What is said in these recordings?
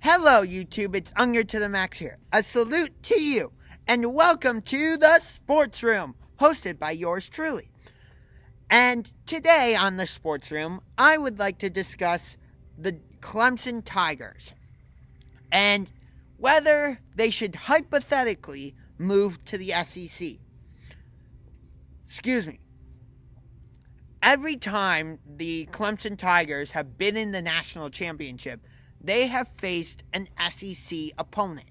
Hello, YouTube. It's Unger to the Max here. A salute to you, and welcome to the Sports Room, hosted by yours truly. And today on the Sports Room, I would like to discuss the Clemson Tigers and whether they should hypothetically move to the SEC. Excuse me. Every time the Clemson Tigers have been in the national championship, they have faced an SEC opponent.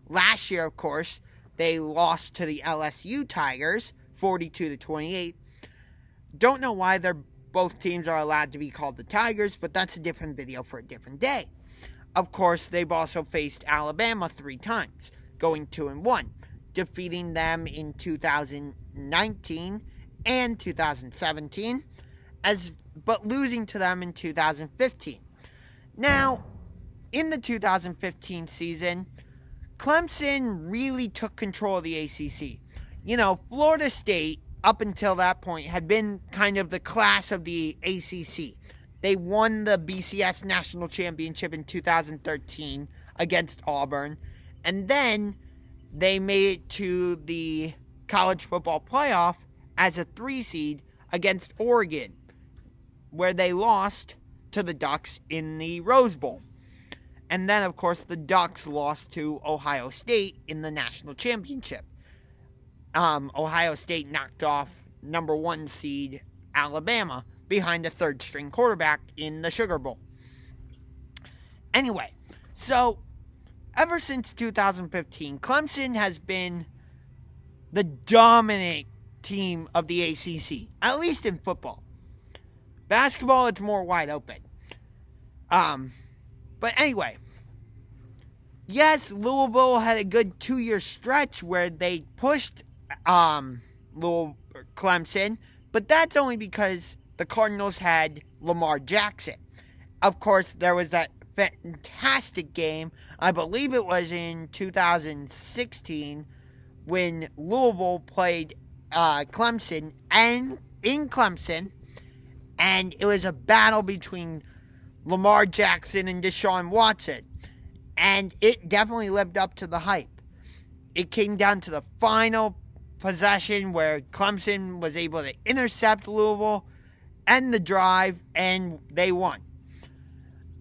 Last year, of course, they lost to the LSU Tigers, 42-28. Don't know why both teams are allowed to be called the Tigers, but that's a different video for a different day. Of course, they've also faced Alabama 3 times, going 2-1, defeating them in 2019 and 2017, but losing to them in 2015. Now, in the 2015 season, Clemson really took control of the ACC. Florida State, up until that point, had been kind of the class of the ACC. They won the BCS National Championship in 2013 against Auburn, and then they made it to the college football playoff as a 3 seed against Oregon, where they lost to the Ducks in the Rose Bowl. And then, of course, the Ducks lost to Ohio State in the national championship. Ohio State knocked off number 1 seed Alabama behind a 3rd-string quarterback in the Sugar Bowl. Anyway, so ever since 2015, Clemson has been the dominant team of the ACC, at least in football. Basketball, it's more wide open. But anyway, yes, Louisville had a good 2-year stretch where they pushed Clemson, but that's only because the Cardinals had Lamar Jackson. Of course, there was that fantastic game, I believe it was in 2016, when Louisville played Clemson, and in Clemson, and it was a battle between Lamar Jackson and Deshaun Watson, and it definitely lived up to the hype. It came down to the final possession where Clemson was able to intercept Louisville, end the drive, and they won.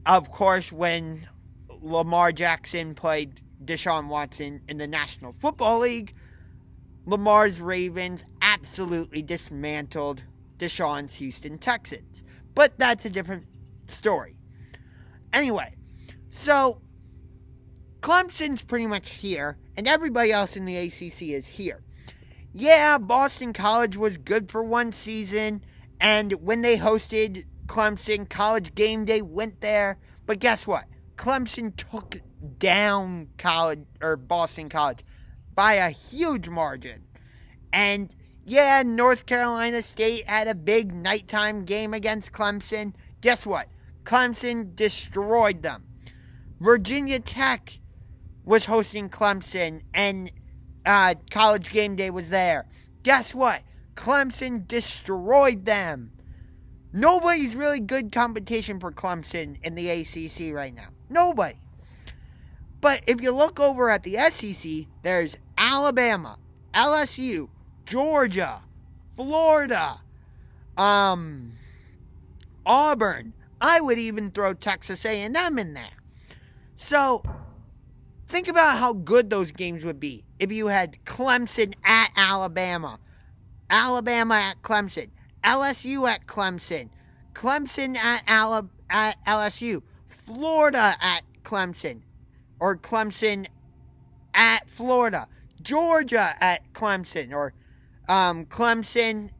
Of course, when Lamar Jackson played Deshaun Watson in the National Football League, Lamar's Ravens absolutely dismantled Deshaun's Houston Texans. But that's a different story. Anyway, so Clemson's pretty much here, and everybody else in the ACC is here. Yeah, Boston College was good for 1 season, and when they hosted Clemson, College Game Day went there. But guess what? Clemson took down Boston College by a huge margin. And yeah, North Carolina State had a big nighttime game against Clemson. Guess what? Clemson destroyed them. Virginia Tech was hosting Clemson, and College Game Day was there. Guess what? Clemson destroyed them. Nobody's really good competition for Clemson in the ACC right now. Nobody. But if you look over at the SEC, there's Alabama, LSU, Georgia, Florida, Auburn. I would even throw Texas A&M in there. So, think about how good those games would be if you had Clemson at Alabama, Alabama at Clemson, LSU at Clemson, Clemson at LSU, Florida at Clemson, or Clemson at Florida, Georgia at Clemson, or Clemson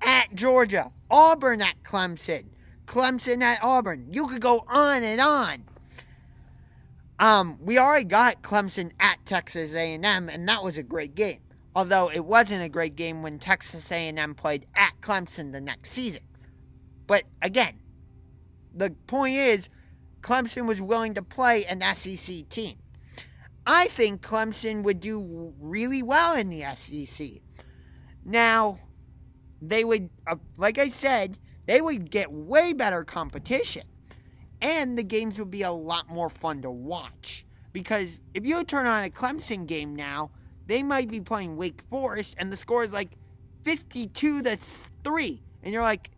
at Georgia, Auburn at Clemson, Clemson at Auburn. You could go on and on. We already got Clemson at Texas A&M, and that was a great game. Although it wasn't a great game when Texas A&M played at Clemson the next season. But again, the point is, Clemson was willing to play an SEC team. I think Clemson would do really well in the SEC. Now, they would, like I said, they would get way better competition. And the games would be a lot more fun to watch. Because if you turn on a Clemson game now, they might be playing Wake Forest and the score is like 52-3. And you're like,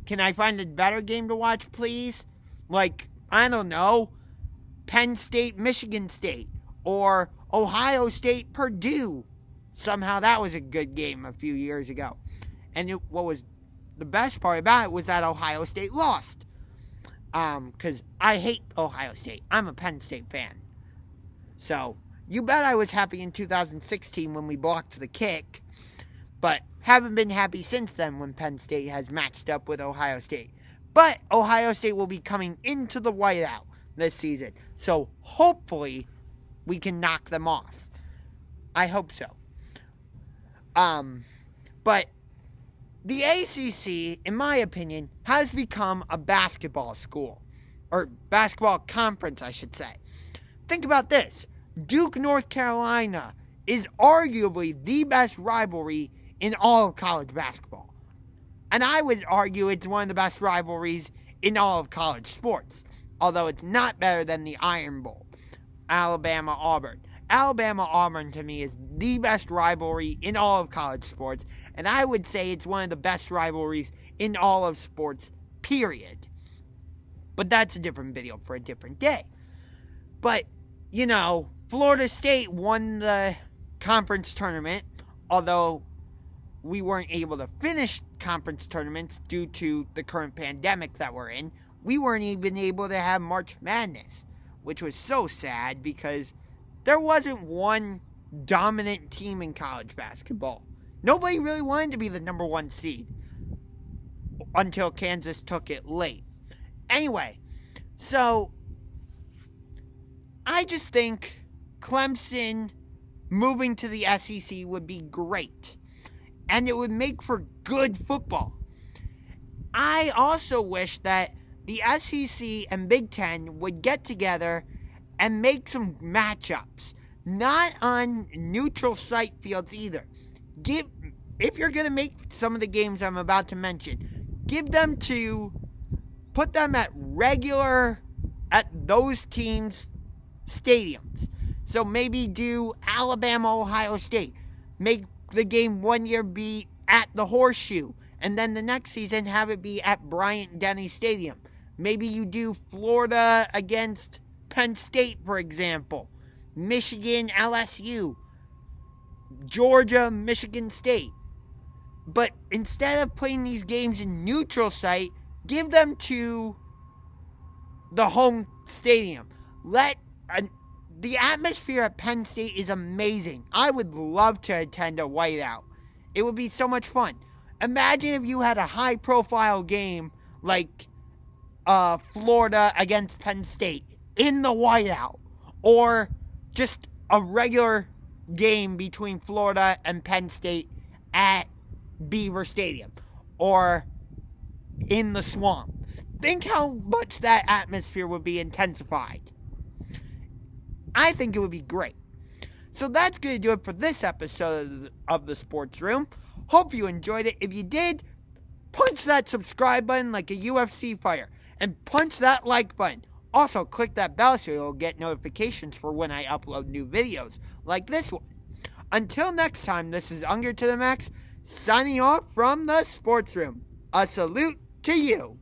can I find a better game to watch, please? Like, I don't know, Penn State, Michigan State, or Ohio State, Purdue. Somehow that was a good game a few years ago. And what was the best part about it was that Ohio State lost. Because I hate Ohio State. I'm a Penn State fan. So, you bet I was happy in 2016 when we blocked the kick. But haven't been happy since then when Penn State has matched up with Ohio State. But Ohio State will be coming into the whiteout this season. So, hopefully, we can knock them off. I hope so. But the ACC, in my opinion, has become a basketball school. Or basketball conference, I should say. Think about this. Duke, North Carolina is arguably the best rivalry in all of college basketball. And I would argue it's one of the best rivalries in all of college sports. Although it's not better than the Iron Bowl. Alabama-Auburn. Alabama-Auburn to me is the best rivalry in all of college sports. And I would say it's one of the best rivalries in all of sports, period. But that's a different video for a different day. But, you know, Florida State won the conference tournament, although we weren't able to finish conference tournaments due to the current pandemic that we're in. We weren't even able to have March Madness, which was so sad because there wasn't one dominant team in college basketball. Nobody really wanted to be the number one seed until Kansas took it late. Anyway, so I just think Clemson moving to the SEC would be great. And it would make for good football. I also wish that the SEC and Big Ten would get together and make some matchups. Not on neutral site fields either. If you're going to make some of the games I'm about to mention, put them at those teams' stadiums. So maybe do Alabama, Ohio State. Make the game one year be at the Horseshoe. And then the next season have it be at Bryant-Denny Stadium. Maybe you do Florida against Penn State, for example. Michigan, LSU. Georgia, Michigan State. But instead of putting these games in neutral site, give them to the home stadium. The atmosphere at Penn State is amazing. I would love to attend a whiteout. It would be so much fun. Imagine if you had a high-profile game like Florida against Penn State in the whiteout. Or just a regular game between Florida and Penn State at Beaver Stadium. Or in the Swamp. Think how much that atmosphere would be intensified. I think it would be great. So that's going to do it for this episode of the Sports Room. Hope you enjoyed it. If you did, punch that subscribe button like a UFC fighter. And punch that like button. Also, click that bell so you'll get notifications for when I upload new videos like this one. Until next time, this is Unger to the Max, signing off from the Sports Room. A salute to you.